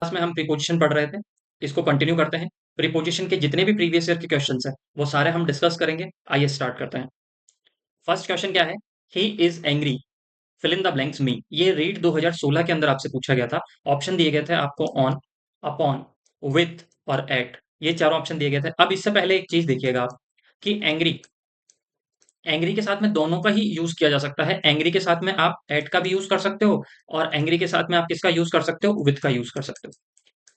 Class में हम preposition पढ़ रहे थे। इसको कंटिन्यू करते हैं। प्रीपोजिशन के जितने भी प्रीवियस ईयर के क्वेश्चंस हैं वो सारे हम डिस्कस करेंगे। आइए स्टार्ट करते हैं। फर्स्ट क्वेश्चन क्या है? He is angry, fill in the blanks me. ये रीड 2016 के अंदर आपसे पूछा गया था। ऑप्शन दिए गए थे आपको ऑन, अपॉन, विथ और एट। ये चारों ऑप्शन दिए गए थे। अब इससे पहले एक चीज देखिएगा आप कि एंग्री, एंग्री के साथ में दोनों का ही यूज किया जा सकता है। एंग्री के साथ में आप एट का भी यूज कर सकते हो और एंग्री के साथ में आप किसका यूज कर सकते हो? विथ का यूज कर सकते हो।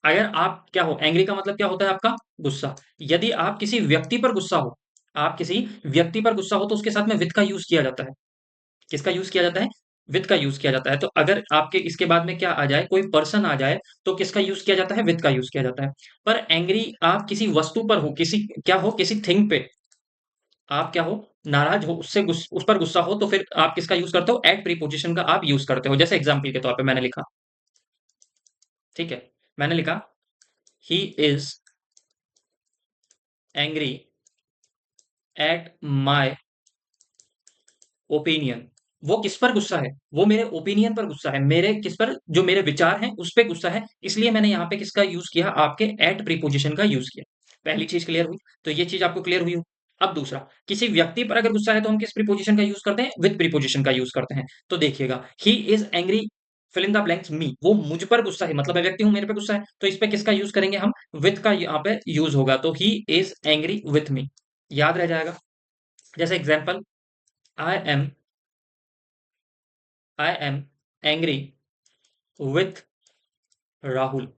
अगर आप क्या हो, एंग्री का मतलब क्या होता है आपका? गुस्सा। यदि आप किसी व्यक्ति पर गुस्सा हो, आप किसी व्यक्ति पर गुस्सा हो तो उसके साथ में विद का यूज किया जाता है। किसका यूज किया जाता है? विद का यूज किया जाता है। तो अगर आपके इसके बाद में क्या आ जाए, कोई पर्सन आ जाए, तो किसका यूज किया जाता है? विद का यूज किया जाता है। पर एंग्री आप किसी वस्तु पर हो, किसी क्या हो, किसी थिंग पे आप क्या हो, नाराज हो, उस पर गुस्सा हो, तो फिर आप किसका यूज करते हो? एट प्रीपोजिशन का आप यूज करते हो। जैसे एग्जाम्पल के तौर पे मैंने लिखा, ठीक है, मैंने लिखा ही is angry at my opinion. वो किस पर गुस्सा है? वो मेरे ओपिनियन पर गुस्सा है, मेरे किस पर, जो मेरे विचार हैं उस पे गुस्सा है। इसलिए मैंने यहाँ पे किसका यूज किया? आपके एट प्रीपोजिशन का यूज किया। पहली चीज क्लियर हुई। तो ये चीज आपको क्लियर हुई हो। अब दूसरा, किसी व्यक्ति पर अगर गुस्सा है तो हम किस प्रीपोजिशन का यूज करते हैं? विद प्रीपोजिशन का यूज करते हैं। तो देखिएगा, he is angry, fill in the blanks me. वो मुझ पर गुस्सा है, मतलब मैं व्यक्ति हूं, मेरे पे गुस्सा है, तो इस पे किसका यूज करेंगे हम? विद का यहाँ पे यूज होगा। तो ही इज एंग्री विथ मी, याद रह जाएगा। जैसे example, I am I am angry with Rahul.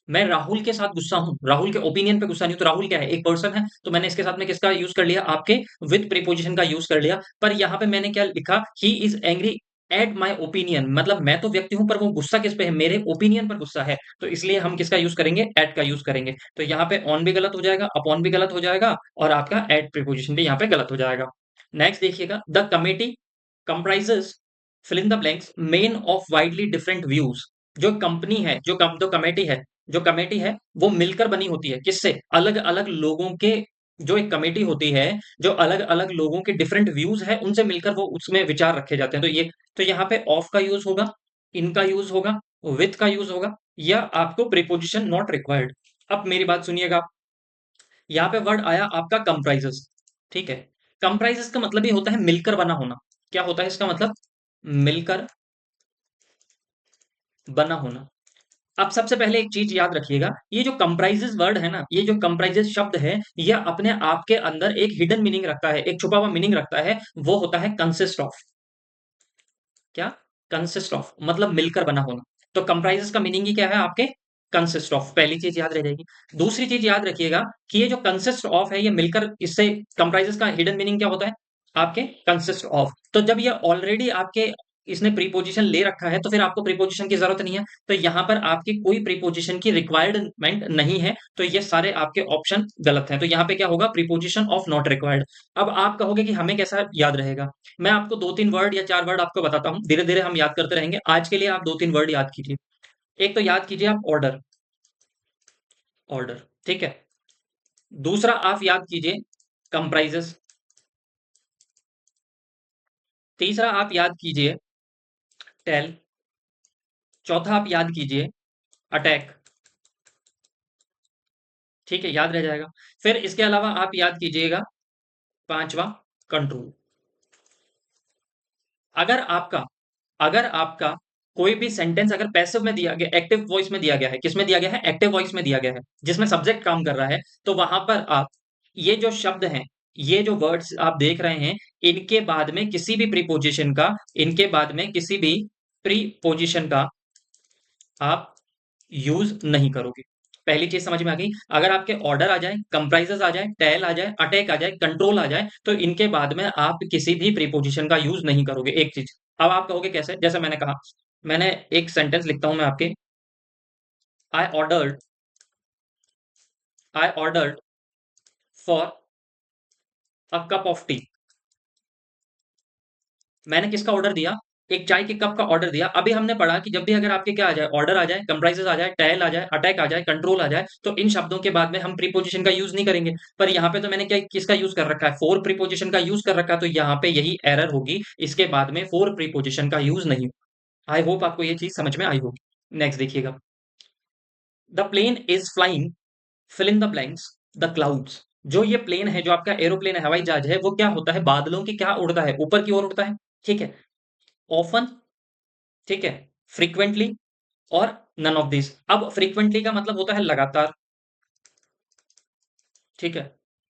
मैं राहुल के साथ गुस्सा हूं, राहुल के ओपिनियन पे गुस्सा नहीं हूं। तो राहुल क्या है? एक पर्सन है। तो मैंने इसके साथ में किसका यूज कर लिया? आपके विथ प्रीपोजिशन का यूज कर लिया। पर यहां पे मैंने क्या लिखा? ही is angry at my opinion, मतलब मैं तो व्यक्ति हूं पर वो गुस्सा किस पे है? मेरे ओपिनियन पर गुस्सा है। तो इसलिए हम किसका यूज करेंगे? एट का यूज करेंगे। तो यहाँ पे ऑन भी गलत हो जाएगा, अपॉन भी गलत हो जाएगा और आपका एट प्रीपोजिशन भी यहाँ पे गलत हो जाएगा। नेक्स्ट देखिएगा, the committee comprises, fill in the blanks, men of widely different views। जो कंपनी है, जो कमेटी है वो मिलकर बनी होती है। किससे? अलग अलग लोगों के, जो एक कमेटी होती है, जो अलग अलग लोगों के डिफरेंट व्यूज है उनसे मिलकर वो उसमें विचार रखे जाते हैं। तो ये, तो यहाँ पे ऑफ का यूज होगा, इनका यूज होगा, विथ का यूज होगा, या आपको प्रीपोजिशन नॉट रिक्वायर्ड। अब मेरी बात सुनिएगा, यहाँ पे वर्ड आया आपका कंप्राइजेस, ठीक है। कंप्राइजेस का मतलब ये होता है मिलकर बना होना। क्या होता है इसका मतलब? मिलकर बना होना। अब सबसे पहले एक चीज याद रखिएगा, ये जो कंप्राइजेस वर्ड है ना, ये जो कंप्राइजेस शब्द है, ये अपने आप के अंदर एक हिडन मीनिंग रखता है, एक छुपा हुआ मीनिंग रखता है। वो होता है कंसिस्ट ऑफ। क्या? कंसिस्ट ऑफ मतलब मिलकर बना होना। तो कंप्राइजेस का मीनिंग ही क्या है आपके? Consist of. पहली चीज याद रह जाएगी। दूसरी चीज याद रखिएगा कि ये जो कंसिस्ट ऑफ है, ये मिलकर, इससे कंप्राइजेस का हिडन मीनिंग क्या होता है आपके? Consist of. तो जब ये ऑलरेडी आपके, इसने प्रीपोजिशन ले रखा है, तो फिर आपको प्रीपोजिशन की जरूरत नहीं है। तो यहां पर आपकी कोई प्रीपोजिशन की रिक्वायरमेंट नहीं है। तो ये सारे आपके ऑप्शन गलत हैं। तो यहाँ पे क्या होगा? Preposition of not required. अब आप कहोगे कि हमें कैसा याद रहेगा? मैं आपको दो तीन वर्ड या चार वर्ड आपको बताता हूँ, धीरे धीरे हम याद करते रहेंगे। आज के लिए आप दो तीन वर्ड याद कीजिए। एक तो याद कीजिए आप ऑर्डर, ऑर्डर, ठीक है। दूसरा आप याद कीजिए कंप्राइजेस। तीसरा आप याद कीजिए टेल। चौथा आप याद कीजिए अटैक, ठीक है, याद रह जाएगा। फिर इसके अलावा आप याद कीजिएगा पांचवा, कंट्रोल। अगर आपका अगर आपका कोई भी सेंटेंस अगर पैसिव में दिया गया, एक्टिव वॉइस में दिया गया है, किस में दिया गया है? एक्टिव वॉइस में दिया गया है, जिसमें सब्जेक्ट काम कर रहा है, तो वहां पर आप ये जो शब्द हैं, ये जो वर्ड्स आप देख रहे हैं, इनके बाद में किसी भी प्रीपोजिशन का, इनके बाद में किसी भी प्रीपोजिशन का आप यूज नहीं करोगे। पहली चीज समझ में आ गई। अगर आपके ऑर्डर आ जाए, कंप्राइजेस आ जाए, टेल आ जाए, अटैक आ जाए, कंट्रोल आ जाए, तो इनके बाद में आप किसी भी प्रीपोजिशन का यूज नहीं करोगे। एक चीज। अब आप कहोगे कैसे? जैसे मैंने कहा, मैंने एक सेंटेंस लिखता हूं मैं आपके, I ordered I ordered for a cup of T. मैंने किसका ऑर्डर दिया? एक चाय के कप का ऑर्डर दिया। अभी हमने पढ़ा कि जब भी अगर आपके क्या आ जाए, ऑर्डर आ जाए, कंप्राइजेस आ जाए, टेल आ जाए, अटैक आ जाए, कंट्रोल आ जाए, तो इन शब्दों के बाद में हम प्रीपोजिशन का यूज नहीं करेंगे। पर यहाँ पे तो मैंने क्या, किसका यूज कर रखा है? फोर प्रीपोजिशन का यूज कर रखा है। तो यहाँ पे यही एरर होगी, इसके बाद में फोर प्रीपोजिशन का यूज नहीं। आई होप आपको ये चीज समझ में आई होगी। नेक्स्ट देखिएगा, the plane is flying, fill in the blanks, the clouds. जो ये प्लेन है, जो आपका एरोप्लेन है, हवाई जहाज है, वो क्या होता है? बादलों की क्या उड़ता है? ऊपर की ओर उड़ता है। ठीक है। ऑफन, ठीक है, फ्रीक्वेंटली, और नन ऑफ दिस। अब फ्रीक्वेंटली का मतलब होता है लगातार, ठीक है।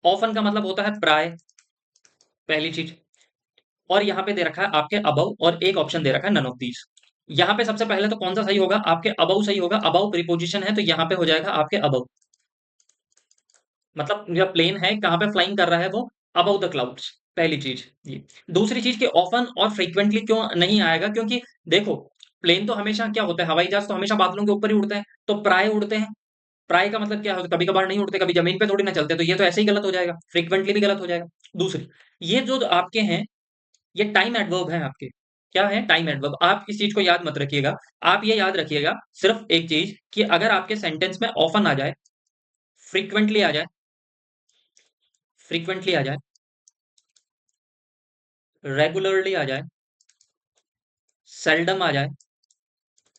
ऑफन का मतलब होता है प्राय, पहली चीज। और यहां पे दे रखा है आपके अबव, और एक ऑप्शन दे रखा है नन ऑफ दीज। यहां पे सबसे पहले तो कौन सा सही होगा? आपके अबव सही होगा। अबव प्रीपोजिशन है, तो यहां पे हो जाएगा आपके अबव। मतलब जब प्लेन है, कहां पे फ्लाइंग कर रहा है वो? अबव द क्लाउड्स, पहली चीज ये। दूसरी चीज कि ऑफन और फ्रीक्वेंटली क्यों नहीं आएगा? क्योंकि देखो, प्लेन तो हमेशा क्या होता है, हवाई जहाज तो हमेशा बादलों के ऊपर ही उड़ते हैं, तो प्राय उड़ते हैं। प्राय का मतलब क्या होता है? कभी कभार नहीं उड़ते, कभी जमीन पे थोड़ी ना चलते, तो ये तो ऐसे ही गलत हो जाएगा, फ्रीक्वेंटली भी गलत हो जाएगा। दूसरी, ये जो आपके हैं, ये टाइम एडवर्ब है आपके। क्या है? Time adverb. आप इस चीज को याद मत रखिएगा। आप ये याद रखिएगा सिर्फ एक चीज, कि अगर आपके सेंटेंस में ऑफन आ जाए, फ्रीक्वेंटली आ जाए, फ्रीक्वेंटली आ जाए, रेगुलरली आ जाए, सेल्डम आ जाए,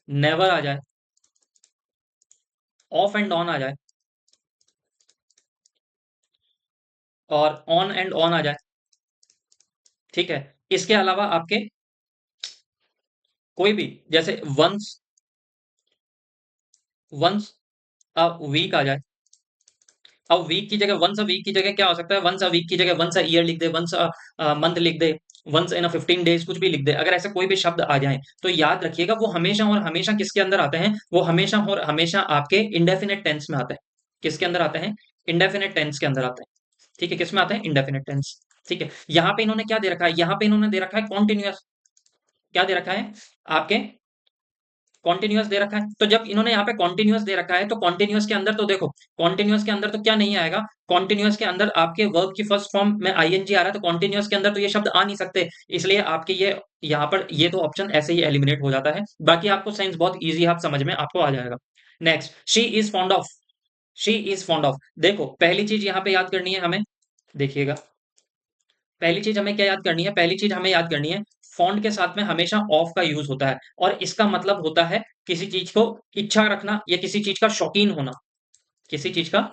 नेवर आ जाए, ऑफ एंड ऑन आ जाए, और ऑन एंड ऑन आ जाए, ठीक है। इसके अलावा आपके कोई भी, जैसे वंस, वंस अ वीक आ जाए। अब वीक की जगह, वंस अ वीक की जगह क्या हो सकता है? वंस अ वीक की जगह वंस अ ईयर लिख दे, वंस अ मंथ लिख दे, वंस इन अ 15 डेज, कुछ भी लिख दे। अगर ऐसे कोई भी शब्द आ जाए, तो याद रखिएगा वो हमेशा और हमेशा किसके अंदर आते हैं? वो हमेशा और हमेशा आपके इंडेफिनिट टेंस में आते हैं। किसके अंदर आते हैं? इंडेफिनिट टेंस के अंदर आते हैं। ठीक है, किसमें आते हैं? Indefinite tense. ठीक है। यहाँ पे इन्होंने क्या दे रखा है? यहाँ पे इन्होंने दे रखा है कॉन्टिन्यूअस। क्या दे रखा है आपके? कॉन्टिन्यूअस दे रखा है। तो जब इन्होंने यहाँ पे कॉन्टिन्यूअस दे रखा है, तो कॉन्टिन्यूअस के अंदर तो देखो, कॉन्टिन्यूअस के अंदर तो क्या नहीं आएगा? कॉन्टिन्यूअस के अंदर आपके वर्ब की फर्स्ट फॉर्म में आईएनजी आ रहा है, तो कॉन्टिन्यूअस के अंदर तो ये शब्द आ नहीं सकते। इसलिए आपके ये यहाँ पर ये तो ऑप्शन ऐसे ही एलिमिनेट हो जाता है। बाकी आपको साइंस बहुत ईजी, आप समझ में आपको आ जाएगा। Next, she is fond of. She is fond of, देखो पहली चीज यहाँ पे याद करनी है हमें। देखिएगा, पहली चीज हमें क्या याद करनी है? पहली चीज हमें याद करनी है, फॉन्ट के साथ में हमेशा ऑफ का यूज होता है, और इसका मतलब होता है किसी चीज को इच्छा रखना, या किसी चीज का शौकीन होना। किसी चीज का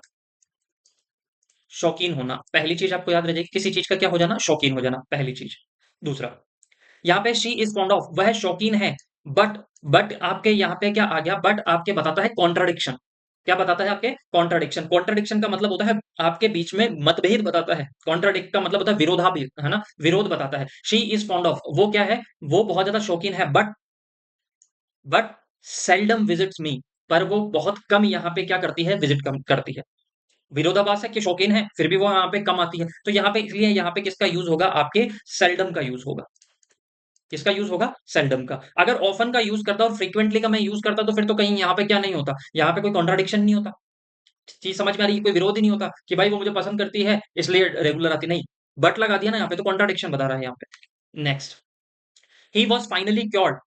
शौकीन होना, पहली चीज आपको याद रह जाएगी। किसी चीज का क्या हो जाना? शौकीन हो जाना, पहली चीज। दूसरा, यहाँ पे शी इज फॉन्ड ऑफ, वह शौकीन है। बट, बट आपके यहाँ पे क्या आ गया? बट आपके बताता है कॉन्ट्राडिक्शन। क्या बताता है आपके? कॉन्ट्राडिक्शन। कॉन्ट्राडिक्शन का मतलब होता है आपके बीच में मतभेद बताता है। कॉन्ट्राडिक्ट का मतलब होता है विरोधाभास, है ना? विरोध बताता है। शी इज फॉन्ड ऑफ, वो क्या है? वो बहुत ज्यादा शौकीन है, बट सेल्डम विजिट्स मी, पर वो बहुत कम यहाँ पे क्या करती है? विजिट कम करती है। विरोधाभास है कि शौकीन है, फिर भी वो यहाँ पे कम आती है, तो यहाँ पे इसलिए यहाँ पे किसका यूज होगा? आपके सेल्डम का यूज होगा। किसका यूज होगा? सेल्डम का। अगर ऑफन का यूज करता और फ्रीक्वेंटली का मैं यूज करता, तो फिर तो कहीं यहाँ पे क्या नहीं होता? यहाँ पे कोई कॉन्ट्राडिक्शन नहीं होता। चीज समझ में आ रही है? कोई विरोध ही नहीं होता कि भाई वो मुझे पसंद करती है इसलिए रेगुलर आती नहीं। बट लगा दिया ना यहाँ पे, तो कॉन्ट्राडिक्शन बता रहा है यहाँ पे। Next, he was finally cured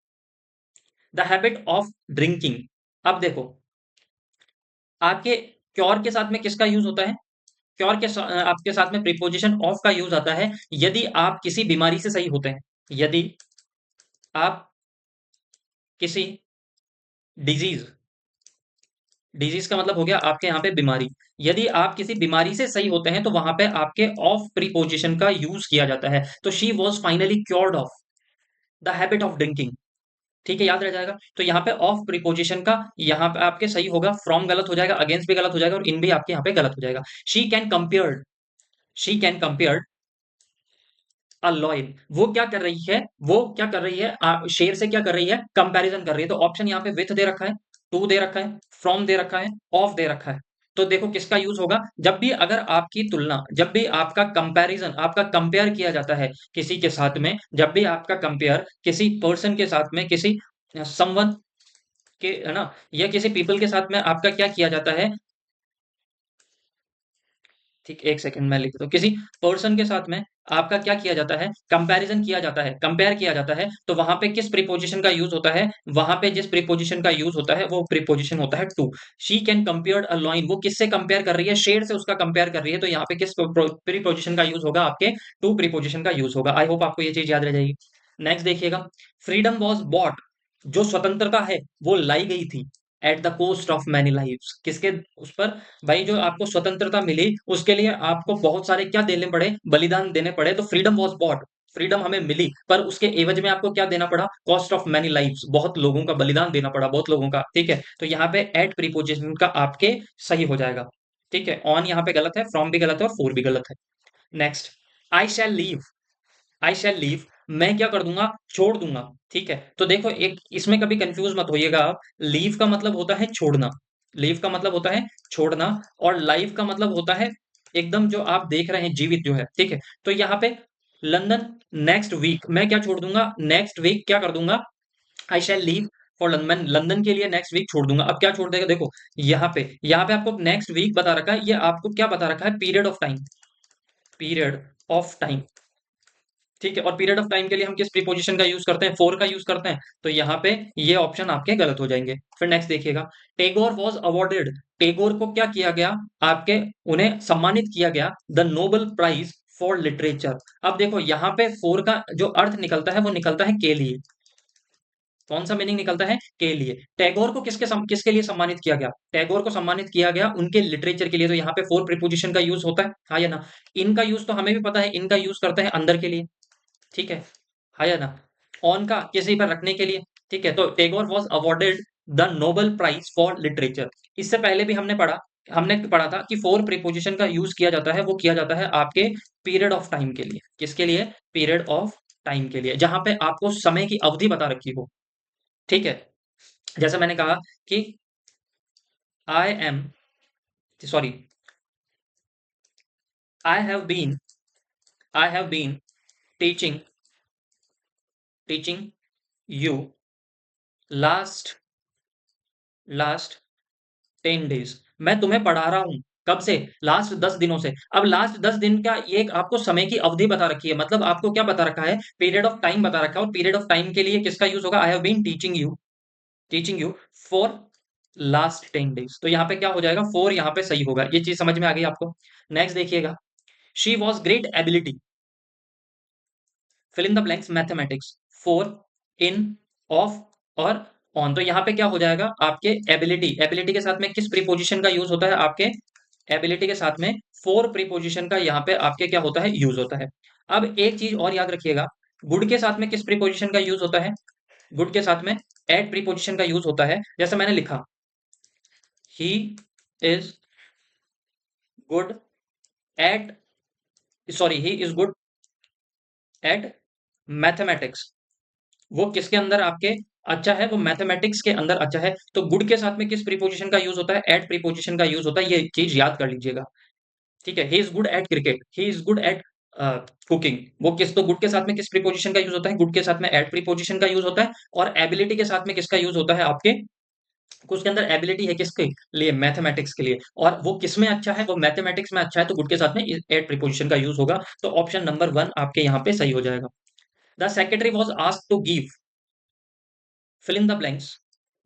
the habit of drinking. अब देखो, आपके क्योर के साथ में किसका यूज होता है? क्योर के आपके साथ में प्रीपोजिशन ऑफ का यूज आता है यदि आप किसी बीमारी से सही होते हैं। यदि आप किसी डिजीज, डिजीज का मतलब हो गया आपके यहाँ पे बीमारी। यदि आप किसी बीमारी से सही होते हैं, तो वहां पे आपके ऑफ प्रीपोजिशन का यूज किया जाता है। तो she was finally cured of the habit of drinking. ठीक है, याद रह जाएगा। तो यहाँ पे ऑफ प्रीपोजिशन का यहाँ पे आपके सही होगा, फ्रॉम गलत हो जाएगा, अगेंस्ट भी गलत हो जाएगा, और इन भी आपके यहाँ पे गलत हो जाएगा। She can compare, she can compare a lion, वो क्या कर रही है? वो क्या कर रही है? शेर से क्या कर रही है? कंपैरिजन कर रही है। तो ऑप्शन यहाँ पे विथ दे रखा है, टू दे रखा है, फ्रॉम दे रखा है, ऑफ दे रखा है। तो देखो किसका यूज होगा? जब भी अगर आपकी तुलना, जब भी आपका कंपैरिजन, आपका कंपेयर किया जाता है किसी के साथ में, जब भी आपका कंपेयर किसी पर्सन के साथ में, किसी समवन के, है ना, या किसी पीपल के साथ में आपका क्या किया जाता है? ठीक, एक सेकंड मैं लिख देता हूँ। किसी पर्सन के साथ में आपका क्या किया जाता है? कंपैरिजन किया जाता है, कंपेयर किया जाता है, तो वहां पे किस प्रीपोजिशन का यूज होता है? वहां पे जिस प्रीपोजिशन का यूज होता है वो प्रीपोजिशन होता है to. She can compare a lion, वो किससे कंपेयर कर रही है? शेर से उसका कंपेयर कर रही है, तो यहाँ पे किस प्रीपोजिशन का यूज होगा? आपके टू प्रीपोजिशन का यूज होगा। आई होप आपको ये चीज याद रह जाएगी। नेक्स्ट देखिएगा, फ्रीडम वॉज बॉट, जो स्वतंत्रता है वो लाई गई थी, at the cost of many lives, किसके उस पर, भाई जो आपको स्वतंत्रता मिली उसके लिए आपको बहुत सारे क्या देने पड़े, बलिदान देने पड़े। तो फ्रीडम वॉज बॉट, फ्रीडम हमें मिली, पर उसके एवज में आपको क्या देना पड़ा, कॉस्ट ऑफ मैनी लाइव्स, बहुत लोगों का बलिदान देना पड़ा, बहुत लोगों का। ठीक है, तो यहाँ पे एट प्रीपोजिशन का आपके सही हो जाएगा। ठीक है, ऑन यहाँ पे गलत है, फ्रॉम भी गलत है और फोर भी गलत है। नेक्स्ट, आई शैल लीव, आई शैल लीव, मैं क्या कर दूंगा, छोड़ दूंगा। ठीक है, तो देखो एक इसमें कभी कंफ्यूज मत होइएगा आप, लीव का मतलब होता है छोड़ना, लीव का मतलब होता है छोड़ना, और लाइफ का मतलब होता है एकदम जो आप देख रहे हैं, जीवित जो है। ठीक है, तो यहाँ पे लंदन नेक्स्ट वीक, मैं क्या छोड़ दूंगा, नेक्स्ट वीक क्या कर दूंगा, आई शैल लीव फॉर लंदन, मैं लंदन के लिए नेक्स्ट वीक छोड़ दूंगा। अब क्या छोड़ देगा, देखो यहाँ पे आपको नेक्स्ट वीक बता रखा है, ये आपको क्या बता रखा है, period of time, period of time. ठीक है, और पीरियड ऑफ टाइम के लिए हम किस प्रीपोजिशन का यूज करते हैं, फोर का यूज करते हैं, तो यहाँ पे ये ऑप्शन आपके गलत हो जाएंगे। फिर नेक्स्ट देखिएगा, टेगोर वॉज अवॉर्डेड, टेगोर को क्या किया गया, आपके उन्हें सम्मानित किया गया the Nobel prize for literature. अब देखो यहाँ पे फोर का जो अर्थ निकलता है वो निकलता है के लिए, कौन सा मीनिंग निकलता है, के लिए। टैगोर को किसके लिए सम्मानित किया गया, टैगोर को सम्मानित किया गया उनके लिटरेचर के लिए, तो यहाँ पे फोर प्रीपोजिशन का यूज होता है, हाँ या ना। इनका यूज तो हमें भी पता है, इनका यूज करते हैं अंदर के लिए। ठीक है, हाँ या ना। ऑन का किसी पर रखने के लिए। ठीक है, तो Tagore was awarded the Nobel prize for literature. इससे पहले भी हमने पढ़ा था कि फोर प्रीपोजिशन का यूज किया जाता है, वो किया जाता है आपके पीरियड ऑफ टाइम के लिए, किसके लिए, पीरियड ऑफ टाइम के लिए, जहां पे आपको समय की अवधि बता रखी हो। ठीक है, जैसे मैंने कहा कि I am, sorry, I have been, I have been teaching, teaching you last, last 10 days, मैं तुम्हें पढ़ा रहा हूं, कब से, लास्ट 10 दिनों से। अब लास्ट 10 दिन का ये एक आपको समय की अवधि बता रखी है, मतलब आपको क्या बता रखा है, पीरियड ऑफ टाइम बता रखा है, और पीरियड ऑफ टाइम के लिए किसका यूज होगा, I have been teaching you, teaching you for last 10 days. तो यहाँ पे क्या हो जाएगा, फोर यहाँ पे सही होगा। ये चीज समझ में आ गई आपको। नेक्स्ट देखिएगा, she was great ability, fill in the blanks mathematics, for, in, of और ऑन। तो यहाँ पे क्या हो जाएगा, आपके एबिलिटी, एबिलिटी के साथ में किस प्रीपोजिशन का यूज होता है, आपके एबिलिटी के साथ में फोर प्रीपोजिशन का यहाँ पे आपके क्या होता है, यूज होता है। अब एक चीज और याद रखिएगा, गुड के साथ में किस प्रीपोजिशन का यूज होता है, गुड के साथ में एट प्रीपोजिशन का यूज होता है। जैसे मैंने लिखा, he is good at, sorry, he is good at mathematics, वो किसके अंदर आपके अच्छा है, वो मैथमेटिक्स के अंदर अच्छा है। तो गुड के साथ में किस प्रीपोजिशन का यूज होता है, एट प्रीपोजिशन का यूज होता है, ये चीज याद कर लीजिएगा। ठीक है, he is good at cricket, he is good at cooking, वो किस, तो गुड के साथ में किस प्रीपोजिशन का यूज होता है, गुड के साथ में एट प्रीपोजिशन का यूज होता है। और एबिलिटी के साथ में किसका यूज होता है, आपके उसके अंदर एबिलिटी है किसके लिए, मैथमेटिक्स के लिए, और वो किसमें अच्छा है, वो मैथमेटिक्स में अच्छा है, तो गुड के साथ में एट प्रीपोजिशन का यूज होगा। तो ऑप्शन नंबर 1 आपके यहाँ पे सही हो जाएगा। The secretary was asked to give, fill in the blanks,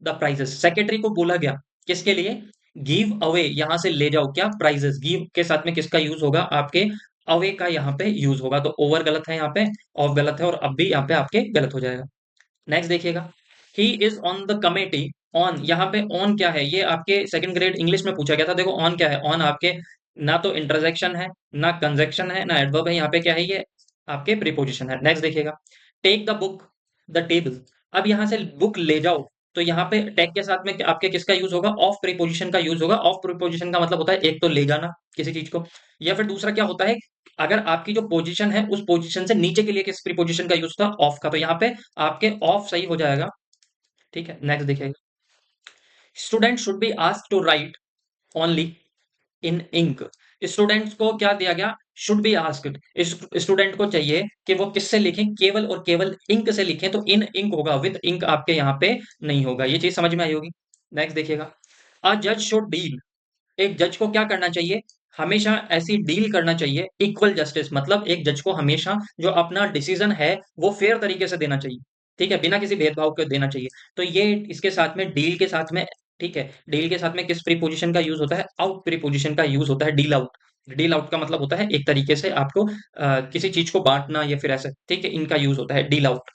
the prizes, secretary को बोला गया किसके लिए, गिव अवे, यहां से ले जाओ क्या, प्राइजेस, गिव के साथ में किसका यूज होगा, आपके अवे का यहाँ पे यूज होगा। तो ओवर गलत है यहाँ पे, ऑफ गलत है, और अब भी यहाँ पे आपके गलत हो जाएगा। नेक्स्ट देखिएगा, he is on the committee, on, यहाँ पे ऑन क्या है, ये आपके सेकंड ग्रेड इंग्लिश में पूछा गया था। देखो ऑन क्या है, ऑन आपके ना तो इंटरजेक्शन है, ना कंजक्शन है, ना एडवर्ब है, यहाँ पे क्या है, ये आपके प्रीपोजिशन है। नेक्स्ट देखिएगा, take the book the table, अब यहाँ से बुक ले जाओ, तो यहाँ पे टेक के साथ में आपके किसका यूज होगा, ऑफ प्रीपोजिशन का यूज होगा। ऑफ प्रीपोजिशन का मतलब होता है एक तो ले जाना किसी चीज को, या फिर दूसरा क्या होता है, अगर आपकी जो पोजीशन है उस पोजीशन से नीचे के लिए किस प्रीपोजिशन का यूज होता है, ऑफ का, तो यहाँ पे आपके ऑफ सही हो जाएगा। ठीक है, नेक्स्ट देखिएगा, student should be asked to write only in ink, students को क्या दिया गया, शुड बी आस्क्ड, स्टूडेंट को चाहिए कि वो किससे लिखें, केवल और केवल इंक से लिखें, तो इन इंक होगा, विद इंक आपके यहाँ पे नहीं होगा। ये चीज समझ में आई होगी। नेक्स्ट देखिएगा, अ जज शुड डील, एक जज को क्या करना चाहिए, हमेशा ऐसी डील करना चाहिए, इक्वल जस्टिस, मतलब एक जज को हमेशा जो अपना डिसीजन है वो फेयर तरीके से देना चाहिए। ठीक है, बिना किसी भेदभाव के देना चाहिए। तो ये इसके साथ में डील के साथ में, ठीक है, डील के साथ में किस प्रीपोजिशन का यूज होता है, आउट प्रीपोजिशन का यूज होता है, डील आउट। डील आउट का मतलब होता है एक तरीके से आपको किसी चीज को बांटना या फिर ऐसे। ठीक है, इनका यूज होता है डील आउट,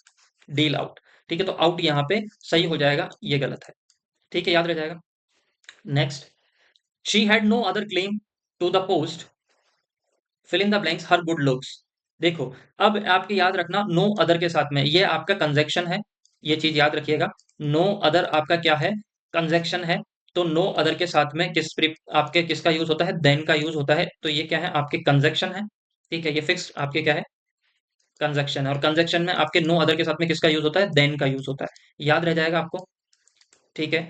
डील आउट। ठीक है, तो आउट यहाँ पे सही हो जाएगा, ये गलत है। ठीक है, याद रह जाएगा। Next, she had no other claim to the post, fill in the blanks, her good looks. देखो, अब आपके याद रखना नो अदर के साथ में ये आपका कंजक्शन है, ये चीज याद रखिएगा। नो अदर आपका क्या है, कंजक्शन है। तो नो अदर के साथ में आपके किसका यूज होता है, देन का यूज होता है। तो ये क्या है, आपके कंजक्शन है। ठीक है, ये फिक्स आपके क्या है, कंजक्शन है। और कंजक्शन में आपके नो अदर के साथ में किसका यूज होता है, देन का यूज होता है। याद रह जाएगा आपको। ठीक है,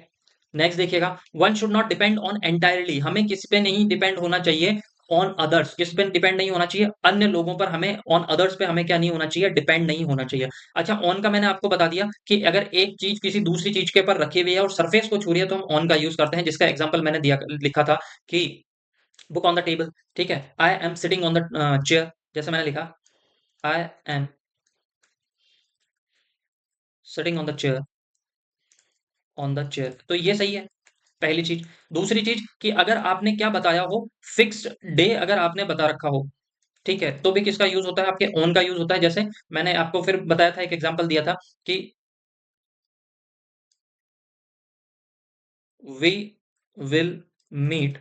नेक्स्ट देखिएगा, one should not depend on entirely, हमें किसी पे नहीं डिपेंड होना चाहिए। ऑन अदर्स, किस पे डिपेंड नहीं होना चाहिए, अन्य लोगों पर हमें, ऑन अदर्स पे हमें क्या नहीं होना चाहिए, डिपेंड नहीं होना चाहिए। अच्छा, ऑन का मैंने आपको बता दिया कि अगर एक चीज किसी दूसरी चीज के ऊपर रखी हुई है और सरफेस को छू रही है तो हम ऑन का यूज करते हैं, जिसका एग्जांपल मैंने दिया, लिखा था कि बुक ऑन द टेबल। ठीक है, I am sitting on the chair, जैसे मैंने लिखा, I am sitting on the chair, on the chair, तो ये सही है, पहली चीज। दूसरी चीज कि अगर आपने क्या बताया हो, फिक्स्ड डे अगर आपने बता रखा हो, ठीक है, तो भी किसका यूज होता है, आपके ओन का यूज होता है। जैसे मैंने आपको फिर बताया था, एक एग्जांपल दिया था कि we will meet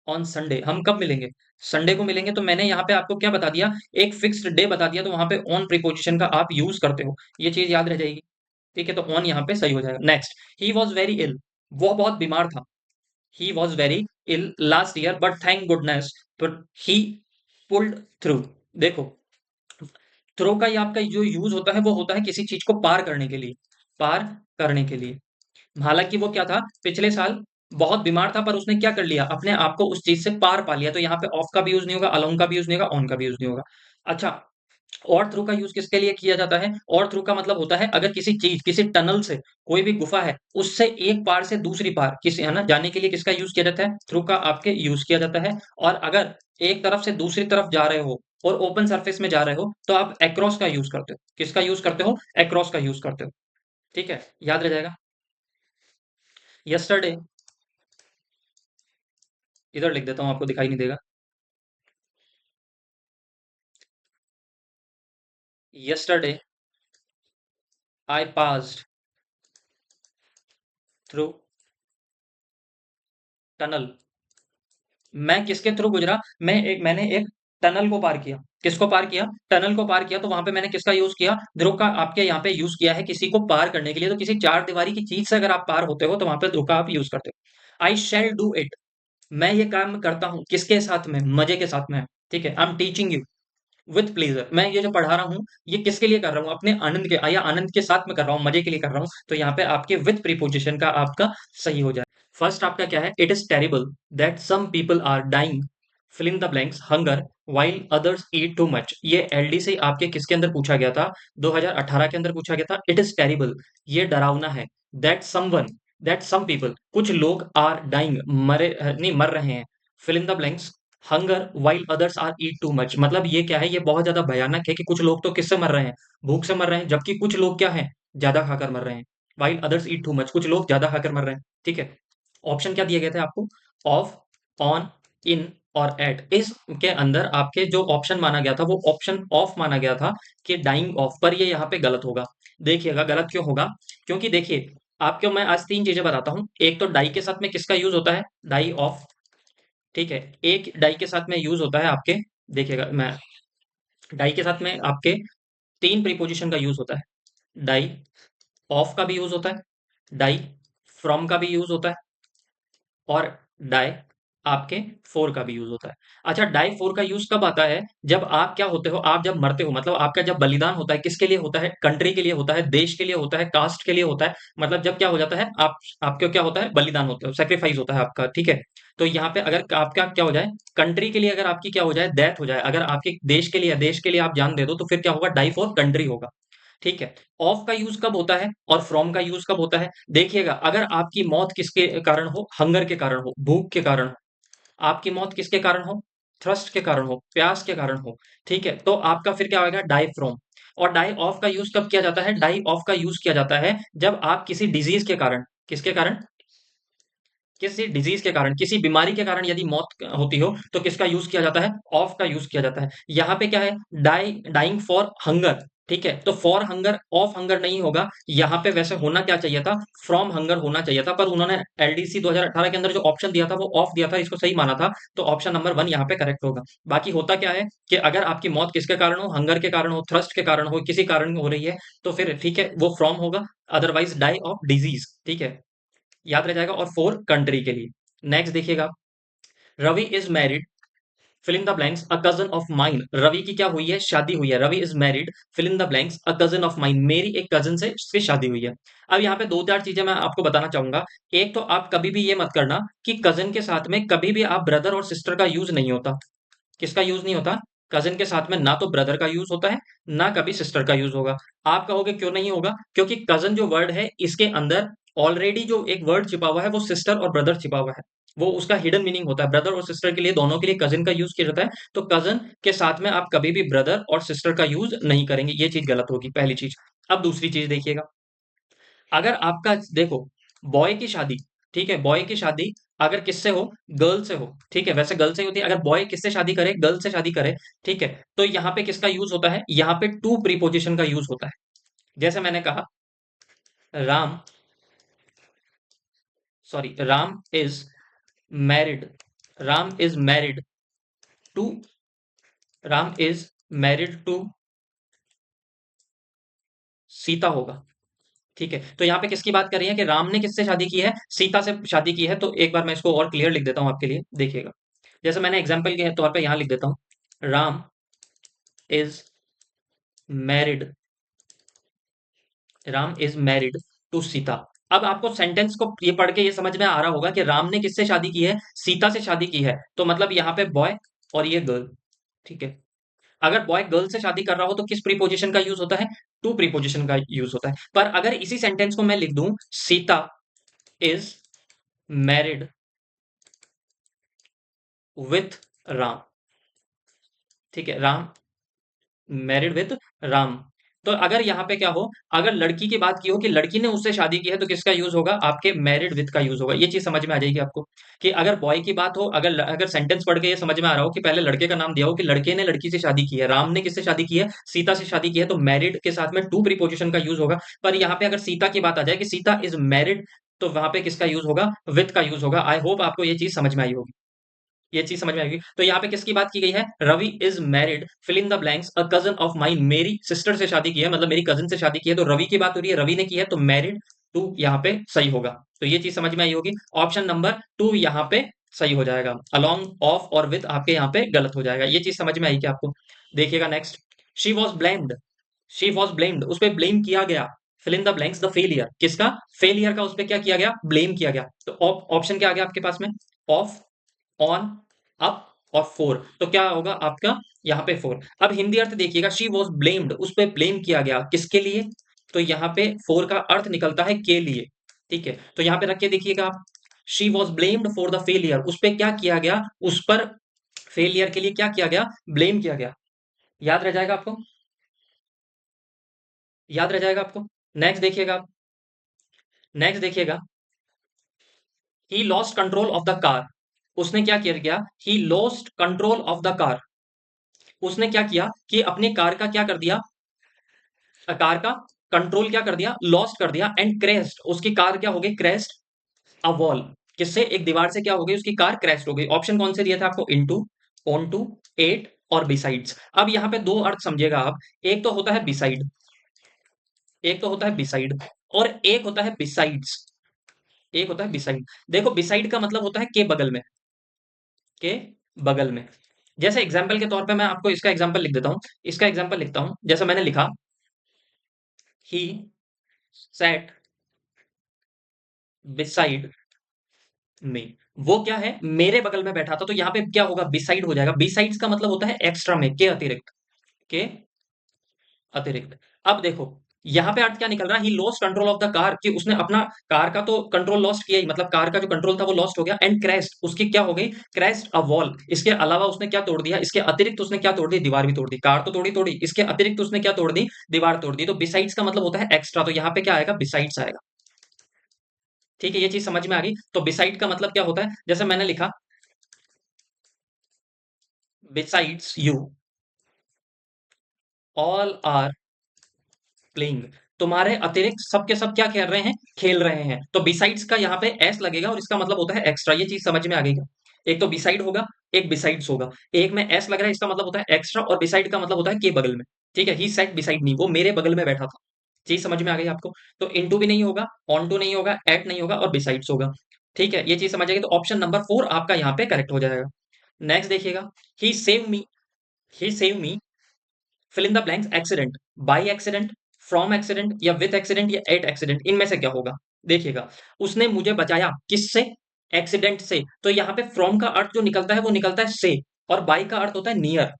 on Sunday, हम कब मिलेंगे, संडे को मिलेंगे। तो मैंने यहाँ पे आपको क्या बता दिया, एक फिक्स्ड डे बता दिया, तो वहां पे ऑन प्रीपोजिशन का आप यूज करते हो, ये चीज याद रह जाएगी। ठीक है, तो ऑन यहाँ पे सही हो जाएगा। नेक्स्ट, ही वॉज वेरी इल, वो बहुत बीमार था। He was very ill last year, but thank goodness, but he pulled through। देखो, थ्रो का ये आपका जो यूज होता है वो होता है किसी चीज को पार करने के लिए, पार करने के लिए। हालांकि वो क्या था, पिछले साल बहुत बीमार था, पर उसने क्या कर लिया, अपने आप को उस चीज से पार पा लिया। तो यहाँ पे ऑफ का भी यूज नहीं होगा, अलोंग का भी यूज नहीं होगा, ऑन का भी यूज नहीं होगा। अच्छा, और थ्रू का यूज किसके लिए किया जाता है, और थ्रू का मतलब होता है अगर किसी चीज, किसी टनल से, कोई भी गुफा है, उससे एक पार से दूसरी पार किसी, है ना, जाने के लिए किसका यूज किया जाता है, थ्रू का आपके यूज किया जाता है। और अगर एक तरफ से दूसरी तरफ जा रहे हो और ओपन सरफेस में जा रहे हो तो आप एक्रॉस का यूज करते हो, किसका यूज करते हो, एक्रॉस का यूज करते हो। ठीक है, याद रह जाएगा। यस्टरडे, इधर लिख देता हूं, आपको दिखाई नहीं देगा। Yesterday I passed through tunnel, मैं किसके थ्रू गुजरा, मैंने एक टनल को पार किया। किसको पार किया, टनल को पार किया। तो वहां पे मैंने किसका यूज किया, ध्रुव का आपके यहाँ पे यूज किया है किसी को पार करने के लिए। तो किसी चार दीवारी की चीज से अगर आप पार होते हो तो वहां पे ध्रुव का आप यूज करते हो। आई शेल डू इट, मैं ये काम करता हूँ किसके साथ में, मजे के साथ में। ठीक है, I am teaching you with pleasure, मैं ये जो पढ़ा रहा हूँ ये किसके लिए कर रहा हूँ, अपने आनंद के, या आनंद के साथ में कर रहा हूँ, मजे के लिए कर रहा हूँ। तो यहाँ पे आपके विथ प्रीपोजिशन का आपका सही हो जाए। फर्स्ट आपका क्या है, it is terrible that some people are dying, fill in the blanks, hunger while others eat too much. ये एलडी से आपके किसके अंदर पूछा गया था, 2018 के अंदर पूछा गया था। इट इज टेरिबल, ये डरावना है। That someone, that some people, कुछ लोग, आर डाइंग, मरे नहीं, मर रहे हैं। Fill in the blanks, hunger while others are eat too much, मतलब ये क्या है, ये बहुत ज्यादा भयानक है कि कुछ लोग तो किससे मर रहे हैं, भूख से मर रहे हैं, जबकि कुछ लोग क्या है, ज्यादा खाकर मर रहे हैं। While others eat too much, कुछ लोग ज्यादा खाकर मर रहे हैं। ठीक है, ऑप्शन क्या दिए गए थे आपको, ऑफ, ऑन, इन और एट। इसके अंदर आपके जो ऑप्शन माना गया था वो ऑप्शन ऑफ माना गया था कि डाइंग ऑफ, पर ये यहाँ पे गलत होगा। देखिएगा गलत क्यों होगा, क्योंकि देखिए आपको मैं आज तीन चीजें बताता हूँ। एक तो डाई के साथ में किसका यूज होता है, डाई ऑफ। ठीक है, एक डाई के साथ में यूज होता है आपके, देखिएगा मैं, डाई के साथ में आपके तीन प्रीपोजिशन का यूज होता है। डाई ऑफ का भी यूज होता है, डाई फ्रॉम का भी यूज होता है, और डाई आपके फोर का भी यूज होता है। अच्छा, डाई फोर का यूज कब आता है, जब आप क्या होते हो, आप जब मरते हो, मतलब आपका जब बलिदान होता है, किसके लिए होता है, कंट्री के लिए होता है, देश के लिए होता है, कास्ट के लिए होता है। मतलब जब क्या हो जाता है, आप, आपके क्या होता है, बलिदान होता है, सेक्रीफाइस होता है आपका। ठीक है, तो यहाँ पे अगर आपका क्या हो जाए, कंट्री के लिए अगर आपकी क्या हो जाए, डेथ हो जाए, अगर आपके देश के लिए आप जान दे दो, तो फिर क्या होगा, डाई फॉर कंट्री होगा। ठीक है, ऑफ का यूज कब होता है और फ्रॉम का यूज कब होता है, देखिएगा, अगर आपकी मौत किसके कारण हो, हंगर के कारण हो, भूख के कारण हो, आपकी मौत किसके कारण हो, थ्रस्ट के कारण हो, प्यास के कारण हो। ठीक है, तो आपका फिर क्या होगा, डाई फ्रॉम। और डाई ऑफ का यूज कब किया जाता है, डाई ऑफ का यूज किया जाता है जब आप किसी डिजीज के कारण, किसके कारण, किसी डिजीज के कारण, किसी बीमारी के कारण यदि मौत होती हो तो किसका यूज किया जाता है, ऑफ का यूज किया जाता है। यहाँ पे क्या है, डाइंग फॉर हंगर, ठीक है, तो फॉर हंगर ऑफ हंगर नहीं होगा यहाँ पे। वैसे होना क्या चाहिए था, फ्रॉम हंगर होना चाहिए था, पर उन्होंने एलडीसी 2018 के अंदर जो ऑप्शन दिया था वो ऑफ दिया था, इसको सही माना था, तो ऑप्शन नंबर 1 यहाँ पे करेक्ट होगा। बाकी होता क्या है कि अगर आपकी मौत किसके कारण हो, हंगर के कारण हो, थ्रस्ट के कारण हो, किसी कारण हो रही है, तो फिर ठीक है वो फ्रॉम होगा, अदरवाइज डाई ऑफ डिजीज। ठीक है, याद रह जाएगा। और फोर कंट्री के लिए। नेक्स्ट देखिएगा, Ravi is married, fill in the blanks, a cousin of mine. Ravi की क्या हुई है, शादी हुई है। Ravi is married, fill in the blanks, a cousin of mine. मेरी एक कजन से उसकी शादी हुई है। अब यहाँ पे दो चार चीजें मैं आपको बताना चाहूंगा। एक तो आप कभी भी ये मत करना कि कजन के साथ में कभी भी आप ब्रदर और सिस्टर का यूज नहीं होता। किसका यूज नहीं होता, कजिन के साथ में ना तो ब्रदर का यूज होता है, ना कभी सिस्टर का यूज होगा। आप कहोगे क्यों नहीं होगा, क्योंकि कजन जो वर्ड है इसके अंदर ऑलरेडी जो एक वर्ड छिपा हुआ है वो सिस्टर और ब्रदर छिपा हुआ है। वो उसका हिडन मीनिंग होता है। ब्रदर और सिस्टर के लिए, दोनों के लिए कजिन का यूज किया जाता है। तो कजन के साथ में आप कभी भी ब्रदर और सिस्टर का यूज नहीं करेंगे, ये चीज गलत होगी, पहली चीज। अब दूसरी चीज देखिएगा, अगर आपका देखो बॉय की शादी, ठीक है, बॉय की शादी अगर किससे हो, गर्ल से हो, ठीक है, वैसे गर्ल से ही होती है। अगर बॉय किससे शादी करे, गर्ल से शादी करे, ठीक है, तो यहाँ पे किसका यूज होता है, यहाँ पे टू प्रीपोजिशन का यूज होता है। जैसे मैंने कहा, Ram, sorry, Ram is married, Ram is married to, Ram is married to Sita होगा। ठीक है, तो यहाँ पे किसकी बात कर रही है कि राम ने किससे शादी की है, सीता से शादी की है। तो एक बार मैं इसको और क्लियर लिख देता हूँ आपके लिए, देखिएगा। जैसे मैंने एग्जाम्पल के तौर पे यहाँ लिख देता हूँ, Ram is married, Ram is married to Sita. अब आपको सेंटेंस को ये पढ़ के ये समझ में आ रहा होगा कि राम ने किससे शादी की है, सीता से शादी की है। तो मतलब यहाँ पे बॉय और ये गर्ल। ठीक है, अगर बॉय गर्ल से शादी कर रहा हो तो किस प्रीपोजिशन का यूज होता है, टू प्रीपोजिशन का यूज होता है। पर अगर इसी सेंटेंस को मैं लिख दूं, Sita is married with Ram, ठीक है, राम मैरिड विथ राम। तो अगर यहाँ पे क्या हो, अगर लड़की की बात की हो कि लड़की ने उससे शादी की है, तो किसका यूज होगा, आपके मैरिड विथ का यूज होगा। ये चीज समझ में आ जाएगी आपको कि अगर बॉय की बात हो, अगर अगर सेंटेंस पढ़ के ये समझ में आ रहा हो कि पहले लड़के का नाम दिया हो कि लड़के ने लड़की से शादी की है, राम ने किससे शादी की है, सीता से शादी की है, तो मैरिड के साथ में टू प्रीपोजिशन का यूज होगा। पर यहाँ पे अगर सीता की बात आ जाए कि सीता इज मैरिड, तो वहां पे किसका यूज होगा, विथ का यूज होगा। आई होप आपको ये चीज समझ में आई होगी, ये चीज समझ में आएगी। तो यहाँ पे किसकी बात की गई है, Ravi is married, fill in the blanks, a cousin of mine. मेरी सिस्टर से शादी की है, मतलब मेरी कजन से शादी की है, तो रवि की बात हो रही है, रवि ने की है, तो मैरिड टू यहाँ पे सही होगा। तो ये चीज समझ में आई होगी। ऑप्शन नंबर 2 यहाँ पे सही हो जाएगा, अलोंग ऑफ और विद आपके यहाँ पे गलत हो जाएगा। ये चीज समझ में आई क्या आपको। देखिएगा next, she was blamed, she was blamed, उस पर ब्लेम किया गया। Fill in the blanks, the failure, किसका, फेलियर का उस पर क्या किया गया, ब्लेम किया गया। तो ऑप्शन क्या आ गया आपके पास में, ऑफ, ऑन, अप और फोर। तो क्या होगा आपका यहाँ पे फोर। अब हिंदी अर्थ देखिएगा, शी वॉज ब्लेम्ड, उस पर ब्लेम किया गया, किसके लिए, तो यहाँ पे फोर का अर्थ निकलता है के लिए। ठीक है, तो यहाँ पे रख के देखिएगा आप, she was blamed for the failure, उस पर क्या किया गया, उस पर फेलियर के लिए क्या किया गया, ब्लेम किया गया। याद रह जाएगा आपको, याद रह जाएगा आपको। नेक्स्ट देखिएगा, नेक्स्ट देखिएगा, he lost control of the car, उसने क्या किया गया, he lost control of the car, उसने क्या किया कि अपने कार का क्या कर दिया, कार का कंट्रोल क्या कर दिया, लॉस्ट कर दिया, एंड क्रेस्ट, उसकी कार क्या हो गई, क्रेस्ट अ वॉल, किससे, एक दीवार से क्या हो गई, उसकी कार क्रैश हो गई। ऑप्शन कौन से दिया था आपको, इनटू, ऑन टू, एट और बिसाइड्स। अब यहाँ पे दो अर्थ समझिएगा आप, एक तो होता है बिसाइड, एक तो होता है बिसाइड, और एक होता है बिसाइड्स, एक होता है बिसाइड। देखो बिसाइड का मतलब होता है के बगल में, के बगल में। जैसे एग्जाम्पल के तौर पे मैं आपको इसका एग्जाम्पल लिख देता हूं, इसका एग्जाम्पल लिखता हूं, जैसे मैंने लिखा, ही sat beside में, वो क्या है, मेरे बगल में बैठा था। तो यहाँ पे क्या होगा, बिसाइड हो जाएगा। बिसाइड्स का मतलब होता है एक्स्ट्रा में, के अतिरिक्त, के अतिरिक्त। अब देखो यहाँ पे अर्थ क्या निकल रहा है, he lost control of the car, कि उसने अपना कार का तो कंट्रोल लॉस्ट किया ही, मतलब कार का जो कंट्रोल था वो लॉस्ट हो गया, एंड क्रैश्ड, उसकी क्या हो गई, क्रैश्ड अ वॉल। इसके अलावा उसने क्या तोड़ दिया, इसके अतिरिक्त उसने क्या तोड़ दी, दीवार भी तोड़ दी। कार तो तोड़ी तोड़ी, इसके अतिरिक्त उसने क्या तोड़ दी, दीवार तोड़ दी। तो बिसाइड्स का मतलब होता है एक्स्ट्रा, तो यहाँ पे क्या आएगा, बिसाइड्स आएगा। ठीक है, ये चीज समझ में आ गई। तो बिसाइड का मतलब क्या होता है, जैसे मैंने लिखा, besides you all are playing, तुम्हारे अतिरिक्त सब के सब क्या खेल रहे हैं, खेल रहे हैं। तो बिसाइड्स का यहाँ पे एस लगेगा और इसका मतलब होता है एक्स्ट्रा। ये चीज समझ में आ गई क्या? एक तो बिसाइड होगा, एक बिसाइड्स होगा। एक में एस लग रहा है, इसका मतलब होता है एक्स्ट्रा, और बिसाइड का मतलब होता है के बगल में। ठीक है, ही सेट बिसाइड मी, वो मेरे बगल में बैठा था। चीज समझ में आ गई आपको? तो इनटू भी नहीं होगा, ऑन टू नहीं होगा, एट नहीं होगा, और बिसाइड्स होगा। ठीक है, ये चीज समझ आएगी। तो ऑप्शन नंबर 4 आपका यहाँ पे करेक्ट हो जाएगा। नेक्स्ट देखिएगा, he save me, he save me, fill in the blanks, accident, by accident, from accident, या विथ एक्सीडेंट, या एट एक्सीडेंट, इनमें से क्या होगा? देखिएगा, उसने मुझे बचाया किससे? एक्सीडेंट से। तो यहाँ पे फ्रॉम का अर्थ जो निकलता है वो निकलता है से, और बाय का अर्थ होता है नियर।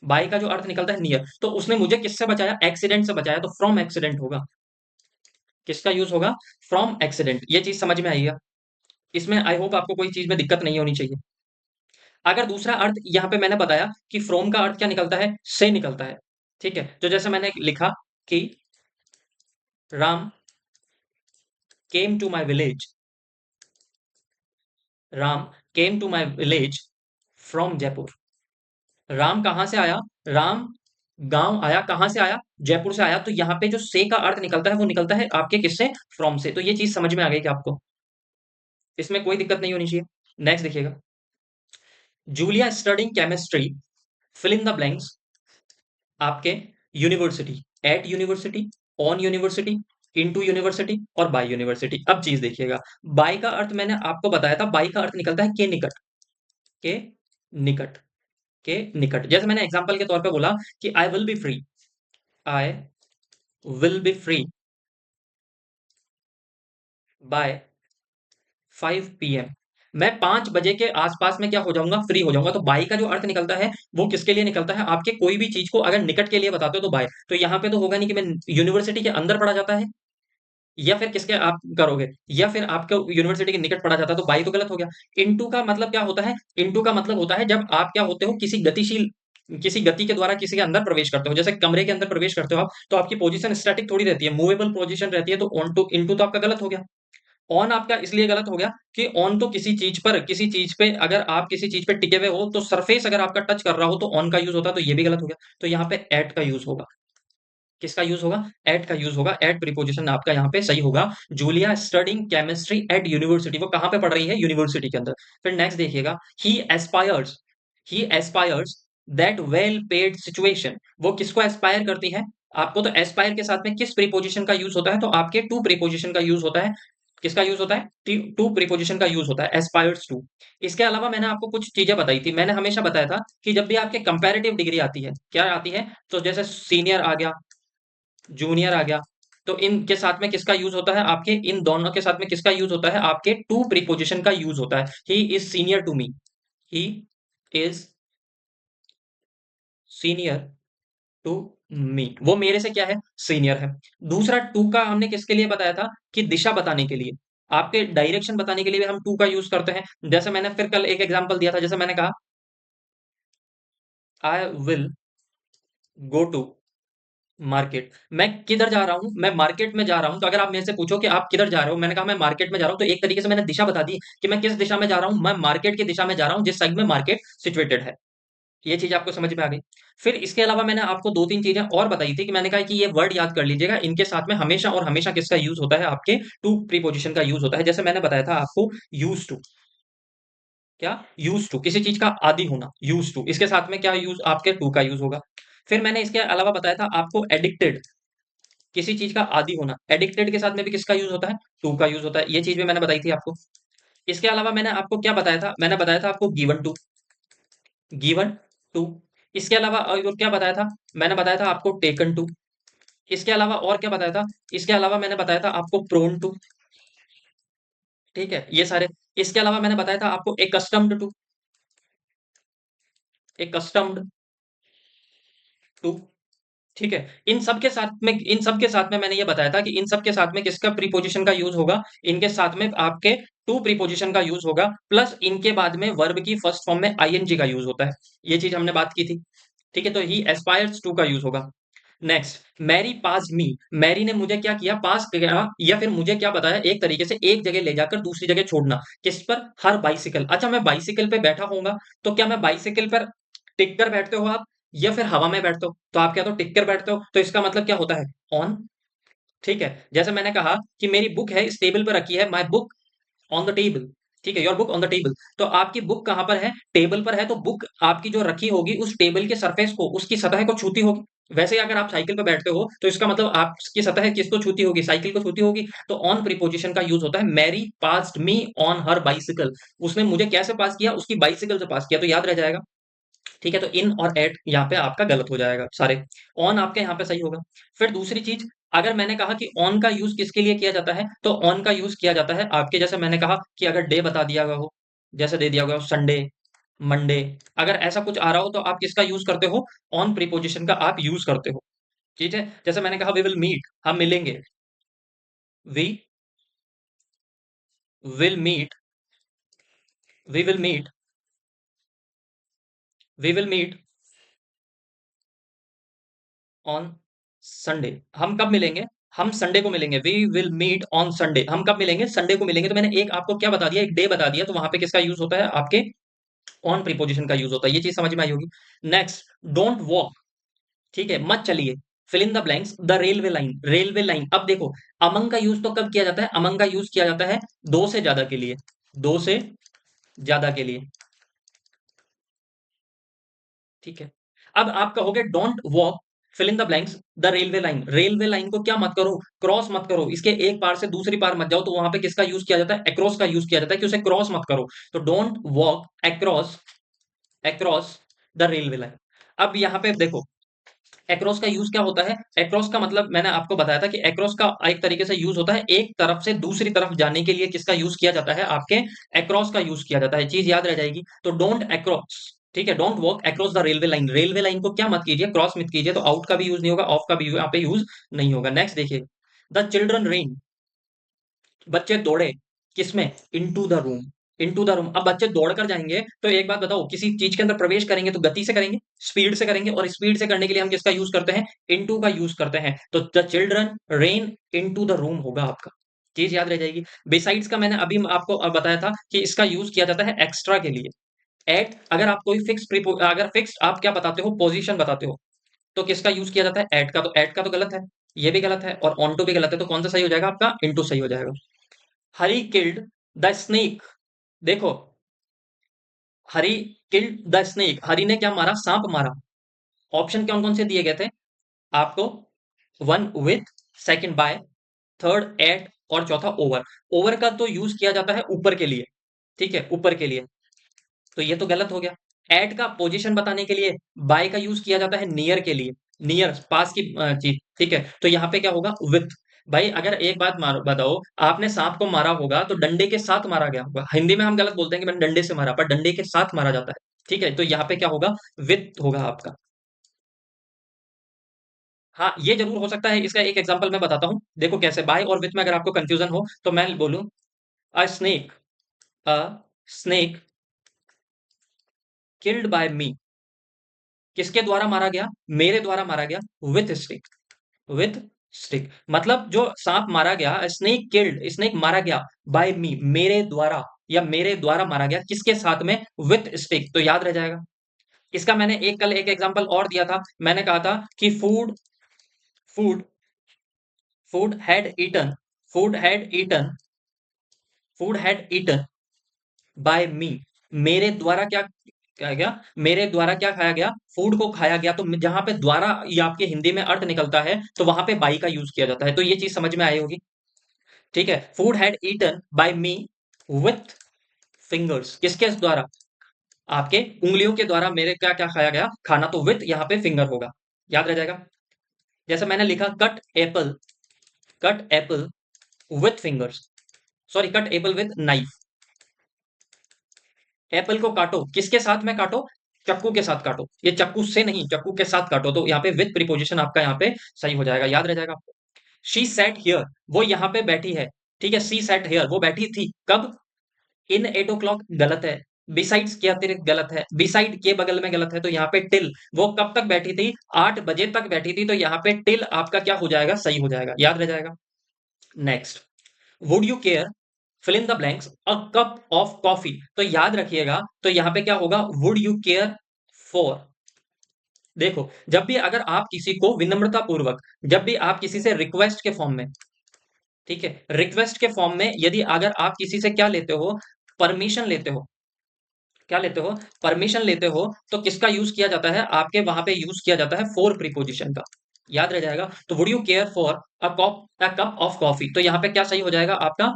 बाय का जो अर्थ निकलता है नियर, तो उसने मुझे किससे बचाया? एक्सीडेंट से बचाया, तो फ्रॉम एक्सीडेंट होगा। किसका यूज होगा? From accident. ये चीज समझ में आएगा? इसमें आई होप आपको कोई चीज में दिक्कत नहीं होनी चाहिए। अगर दूसरा अर्थ यहाँ पे मैंने बताया कि फ्रॉम का अर्थ क्या निकलता है? से निकलता है। ठीक है, तो जैसे मैंने लिखा कि Ram came to my village, Ram came to my village from Jaipur. Ram कहां से आया? राम गांव आया, कहां से आया? जयपुर से आया। तो यहाँ पे जो से का अर्थ निकलता है वो निकलता है आपके किससे? फ्रॉम से। तो ये चीज समझ में आ गई कि आपको इसमें कोई दिक्कत नहीं होनी चाहिए। नेक्स्ट देखिएगा, Julia studying chemistry, fill in the blanks, आपके university, at university, on university, into university, और बाय यूनिवर्सिटी। अब चीज देखिएगा, बाय का अर्थ मैंने आपको बताया था, बाय का अर्थ निकलता है के निकट, के निकट, के निकट। जैसे मैंने एग्जांपल के तौर पे बोला कि I will be free, I will be free by 5 PM, मैं 5 बजे के आसपास में क्या हो जाऊंगा? फ्री हो जाऊंगा। तो बाय का जो अर्थ निकलता है वो किसके लिए निकलता है? आपके कोई भी चीज को अगर निकट के लिए बताते हो तो बाय। तो यहाँ पे तो होगा नहीं कि मैं यूनिवर्सिटी के अंदर पढ़ा जाता है, या फिर किसके आप करोगे, या फिर आपके यूनिवर्सिटी के निकट पढ़ा जाता है, तो बाई तो गलत हो गया। इनटू का मतलब क्या होता है? इनटू का मतलब होता है जब आप क्या होते हो, किसी गतिशील, किसी गति के द्वारा किसी के अंदर प्रवेश करते हो। जैसे कमरे के अंदर प्रवेश करते हो आप, तो आपकी पोजीशन स्टैटिक थोड़ी रहती है, मूवेबल पोजीशन रहती है। तो ऑन टू, इनटू तो आपका गलत हो गया। ऑन आपका इसलिए गलत हो गया कि ऑन तो किसी चीज पर, किसी चीज पे अगर आप किसी चीज पे टिके हुए हो, तो सरफेस अगर आपका टच कर रहा हो तो ऑन का यूज होता है। तो ये भी गलत हो गया। तो यहाँ पे एट का यूज होगा। किसका यूज होगा? एट का यूज होगा। एट प्रीपोजिशन आपका यहाँ पे सही होगा। Julia studying chemistry at university, वो कहां पे पढ़ रही है? यूनिवर्सिटी के अंदर। फिर नेक्स्ट देखिएगा, he aspires, he aspires that well paid situation, वो किसको एस्पायर करती है? आपको तो एस्पायर के साथ में किस प्रीपोजिशन का यूज होता है? तो आपके टू प्रीपोजिशन का यूज होता है। किसका यूज होता है? टू प्रीपोजिशन का यूज होता है, एस्पायर्स टू। इसके अलावा मैंने आपको कुछ चीजें बताई थी। मैंने हमेशा बताया था कि जब भी आपके कंपैरेटिव डिग्री आती है, क्या आती है? तो जैसे सीनियर आ गया, जूनियर आ गया, तो इनके साथ में किसका यूज होता है? आपके इन दोनों के साथ में किसका यूज होता है? आपके टू प्रीपोजिशन का यूज होता है। He is senior to me, he is senior to me, वो मेरे से क्या है? सीनियर है। दूसरा टू का हमने किसके लिए बताया था? कि दिशा बताने के लिए, आपके डायरेक्शन बताने के लिए भी हम टू का यूज करते हैं। जैसे मैंने फिर कल एक एग्जांपल दिया था, जैसे मैंने कहा I will go to market, मैं किधर जा रहा हूं? मैं मार्केट में जा रहा हूं। तो अगर आप मेरे से पूछो कि आप किधर जा रहे हो, मैंने कहा मैं मार्केट में जा रहा हूं, तो एक तरीके से मैंने दिशा बता दी कि मैं किस दिशा में जा रहा हूं। मैं मार्केट की दिशा में जा रहा हूं, जिस साइड में मार्केट सिचुएटेड है। ये चीज आपको समझ में आ गई। फिर इसके अलावा मैंने आपको दो तीन चीजें और बताई थी कि मैंने कहा कि ये वर्ड याद कर लीजिएगा, इनके साथ में हमेशा और हमेशा किसका यूज होता है? आपके टू प्रीपोजिशन का यूज होता है। जैसे मैंने बताया था आपको, यूज टू, क्या? यूज टू, किसी चीज का आदि होना, यूज टू, इसके साथ में क्या यूज? आपके टू का यूज होगा। फिर मैंने इसके अलावा बताया था आपको एडिक्टेड, किसी चीज का आदि होना, एडिक्टेड के साथ में भी किसका यूज होता है? टू का यूज होता है। ये चीज भी मैंने बताई थी आपको। इसके अलावा मैंने आपको क्या बताया था? मैंने बताया था आपको गिवन टू, गिवन टू। इसके अलावा और क्या बताया था? मैंने बताया था आपको टेकन टू। इसके अलावा और क्या बताया था? इसके अलावा मैंने बताया था आपको प्रोन टू। ठीक है, ये सारे। इसके अलावा मैंने बताया था आपको एकस्टम्ड टू, एकस्टम्ड टू। ठीक है, इन सब के साथ में मैंने ये बताया था कि इन सब के साथ में किसका प्रीपोजिशन का यूज होगा? इनके साथ में आपके टू प्रीपोजिशन का यूज होगा, प्लस इनके बाद में वर्ब की फर्स्ट फॉर्म में आईएनजी का यूज होता है। ये चीज हमने बात की थी। ठीक है, तो ही एस्पायर्स टू का यूज होगा। नेक्स्ट, मैरी पास मी, मैरी ने मुझे क्या किया? पास किया, या फिर मुझे क्या बताया? एक तरीके से एक जगह ले जाकर दूसरी जगह छोड़ना। किस पर? हर बाइसिकल। अच्छा, मैं बाइसिकल पे बैठा होऊंगा, तो क्या मैं बाइसिकल पर टिक कर बैठते हो आप, या फिर हवा में बैठते हो? तो आप क्या तो टिक कर बैठते हो, तो इसका मतलब क्या होता है? ऑन। ठीक है, जैसे मैंने कहा कि मेरी बुक है इस टेबल पर रखी है, my book on the table. ठीक है, your book on the table. तो आपकी बुक कहां पर है? टेबल पर है। तो बुक आपकी जो रखी होगी उस टेबल के सरफेस को, उसकी सतह को छूती होगी। वैसे ही अगर आप साइकिल पर बैठते हो तो इसका मतलब आपकी सतह किसको छूती होगी? साइकिल को छूती होगी। तो ऑन प्रीपोजिशन का यूज होता है। Mary passed me on her bicycle. उसने मुझे कैसे पास किया? उसकी बाइसिकल से पास किया। तो याद रह जाएगा। ठीक है, तो इन और एट यहाँ पे आपका गलत हो जाएगा सारे। ऑन आपके यहाँ पे सही होगा। फिर दूसरी चीज, अगर मैंने कहा कि ऑन का यूज किसके लिए किया जाता है, तो ऑन का यूज किया जाता है आपके, जैसे मैंने कहा कि अगर डे बता दिया गया हो, जैसे दे दिया गया हो संडे, मंडे, अगर ऐसा कुछ आ रहा हो तो आप किसका यूज करते हो? ऑन प्रीपोजिशन का आप यूज करते हो। ठीक है, जैसे मैंने कहा वी विल मीट, हम मिलेंगे। We will meet, we will meet, we will meet on Sunday. हम कब मिलेंगे? हम संडे को मिलेंगे। We will meet on Sunday. हम कब मिलेंगे? संडे को मिलेंगे। तो मैंने एक आपको क्या बता दिया? एक डे बता दिया। तो वहां पे किसका यूज होता है? आपके ऑन प्रीपोजिशन का यूज होता है। ये चीज समझ में आई होगी। Next, don't walk. ठीक है, मत चलिए। Fill in the blanks, the railway line, railway line. अब देखो, अमंग का यूज तो कब किया जाता है? अमंग का यूज किया जाता है दो से ज्यादा के लिए, दो से ज्यादा के लिए। ठीक है, अब आप कहोगे don't walk, fill in the blanks, the railway line. Railway line को क्या मत करो? क्रॉस मत करो। इसके एक पार से दूसरी पार मत जाओ। तो वहां पे किसका यूज किया जाता है? अक्रॉस का यूज किया जाता है कि उसे क्रॉस मत करो। तो don't walk across, across the railway line. अब यहाँ पे देखो, एक्रॉस का यूज क्या होता है? एक्रॉस का मतलब मैंने आपको बताया था कि एक्रॉस का एक तरीके से यूज होता है एक तरफ से दूसरी तरफ जाने के लिए। किसका यूज किया जाता है? आपके एक्रॉस का यूज किया जाता है। चीज याद रह जाएगी। तो डोंट एक्रॉस, ठीक है, don't walk across the railway line. Railway line को क्या मत कीजिए? क्रॉस मत कीजिए। तो आउट का भी यूज नहीं होगा, ऑफ का भी यहाँ पे यूज नहीं होगा। नेक्स्ट देखिए, द चिल्ड्रन रेन, बच्चे दौड़े किसमें? Into the room, into the room. अब बच्चे दौड़ कर जाएंगे तो एक बात बताओ, किसी चीज के अंदर प्रवेश करेंगे तो गति से करेंगे, स्पीड से करेंगे। और स्पीड से करने के लिए हम किसका यूज करते हैं? इनटू का यूज करते हैं। तो the children rain into the room होगा आपका। चीज याद रह जाएगी। बिसाइड्स का मैंने अभी आपको बताया था कि इसका यूज किया जाता है एक्स्ट्रा के लिए। एट, अगर आप कोई फिक्स, अगर फिक्स आप क्या बताते हो? पोजीशन बताते हो। तो किसका यूज किया जाता है? एट का। तो एट का तो गलत है, ये भी गलत है, और ऑन टू भी गलत है। तो कौन सा सही हो जाएगा? आपका इनटू सही हो जाएगा। हरी किल्ड द स्नेक। देखो, हरी किल्ड द स्नेक, हरी ने क्या मारा? सांप मारा। ऑप्शन कौन कौन से दिए गए थे आपको? One with, second by, third at, और चौथा ओवर। ओवर का तो यूज किया जाता है ऊपर के लिए। ठीक है, ऊपर के लिए। तो ये तो गलत हो गया। एट का पोजीशन बताने के लिए। बाय का यूज किया जाता है नियर के लिए, नियर पास की चीज। ठीक है, तो यहाँ पे क्या होगा? विथ। भाई अगर एक बात मारो, बताओ, आपने सांप को मारा होगा तो डंडे के साथ मारा गया होगा। हिंदी में हम गलत बोलते हैं कि मैंने डंडे से मारा, पर डंडे के साथ मारा जाता है। ठीक है, तो यहाँ पे क्या होगा? विथ होगा आपका। हाँ, ये जरूर हो सकता है। इसका एक एग्जांपल मैं बताता हूँ, देखो कैसे। बाय और विथ में अगर आपको कंफ्यूजन हो तो मैं बोलूं, a snake, a snake killed by me. किसके द्वारा मारा गया? मेरे द्वारा मारा गया। With stick, with stick. मतलब जो सांप मारा गया, स्नेक किल्ड, स्नेक मारा गया बाय मी, मेरे द्वारा, या मेरे द्वारा मारा गया। किसके साथ में? With stick. तो याद रह जाएगा। इसका मैंने एक कल एक एग्जांपल और दिया था। मैंने कहा था कि food, food, food had eaten, food had eaten, food had eaten by me. मेरे द्वारा क्या क्या गया? मेरे द्वारा क्या खाया गया? फूड को खाया गया। तो जहां पे द्वारा ये आपके हिंदी में अर्थ निकलता है तो वहां पे बाई का यूज किया जाता है। तो ये चीज समझ में आई होगी। ठीक है, food had eaten by me with fingers. किसके द्वारा? आपके उंगलियों के द्वारा मेरे क्या क्या खाया गया? खाना। तो विथ यहाँ पे फिंगर होगा। याद रह जाएगा। जैसे मैंने लिखा cut Apple, cut Apple with fingers, sorry, cut Apple with knife. Apple को काटो, किसके साथ में काटो? चक्कू के साथ काटो। ये चक्कू से नहीं, चक्कू के साथ काटो। तो यहाँ पे विथ प्रीपोजिशन आपका यहाँ पे सही हो जाएगा। याद रह जाएगा आपको। शी सैट हियर, वो यहाँ पे बैठी है। ठीक है, सी सैट हियर, वो बैठी थी कब? इन 8 o'clock गलत है। बिसाइड्स के अतिरिक्त गलत है। बिसाइड के बगल में गलत है। तो यहाँ पे टिल, वो कब तक बैठी थी? 8 बजे तक बैठी थी। तो यहाँ पे टिल आपका क्या हो जाएगा? सही हो जाएगा। याद रह जाएगा। Next, would you care, fill in the blanks, a cup of coffee. तो याद रखिएगा, तो यहाँ पे क्या होगा? वुड यू केयर फॉर देखो, जब भी अगर आप किसी को विनम्रता पूर्वक, जब भी आप किसी से रिक्वेस्ट के फॉर्म में, ठीक है, रिक्वेस्ट के फॉर्म में यदि अगर आप किसी से क्या लेते हो, परमिशन लेते हो, क्या लेते हो, परमिशन लेते हो, तो किसका यूज किया जाता है, आपके वहां पे यूज किया जाता है फॉर प्रीपोजिशन का, याद रह जाएगा। तो would you care for a cup of coffee, तो यहाँ पे क्या सही हो जाएगा आपका,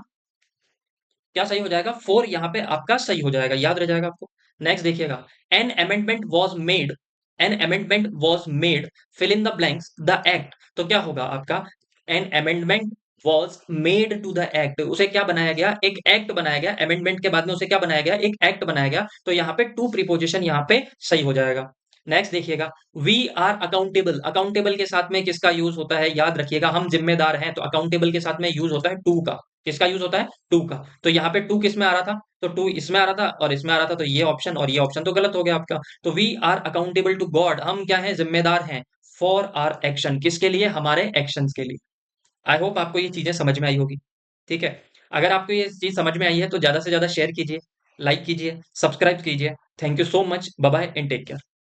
क्या सही हो जाएगा, फोर यहाँ पे आपका सही हो जाएगा, याद रह जाएगा आपको। नेक्स्ट देखिएगा, an amendment was made, an amendment was made, fill in the blanks the act, तो क्या होगा आपका, an amendment was made to the act, उसे क्या बनाया गया, एक एक्ट बनाया गया, अमेंडमेंट के बाद में उसे क्या बनाया गया, एक एक्ट बनाया गया, तो यहाँ पे टू प्रीपोजिशन यहाँ पे सही हो जाएगा। नेक्स्ट देखिएगा, वी आर अकाउंटेबल, अकाउंटेबल के साथ में किसका यूज होता है, याद रखिएगा, हम जिम्मेदार हैं, तो अकाउंटेबल के साथ में यूज होता है टू का, किसका यूज होता है, टू का। तो यहाँ पे टू किस में आ रहा था, तो टू इसमें आ रहा था और इसमें आ रहा था, तो ये ऑप्शन और ये ऑप्शन तो गलत हो गया आपका। तो we are accountable to God, हम क्या है, जिम्मेदार हैं, फॉर आर एक्शन, किसके लिए, हमारे एक्शंस के लिए। आई होप आपको ये चीजें समझ में आई होगी, ठीक है। अगर आपको ये चीज समझ में आई है तो ज्यादा से ज्यादा शेयर कीजिए, लाइक कीजिए, सब्सक्राइब कीजिए। Thank you so much, bye bye and take care.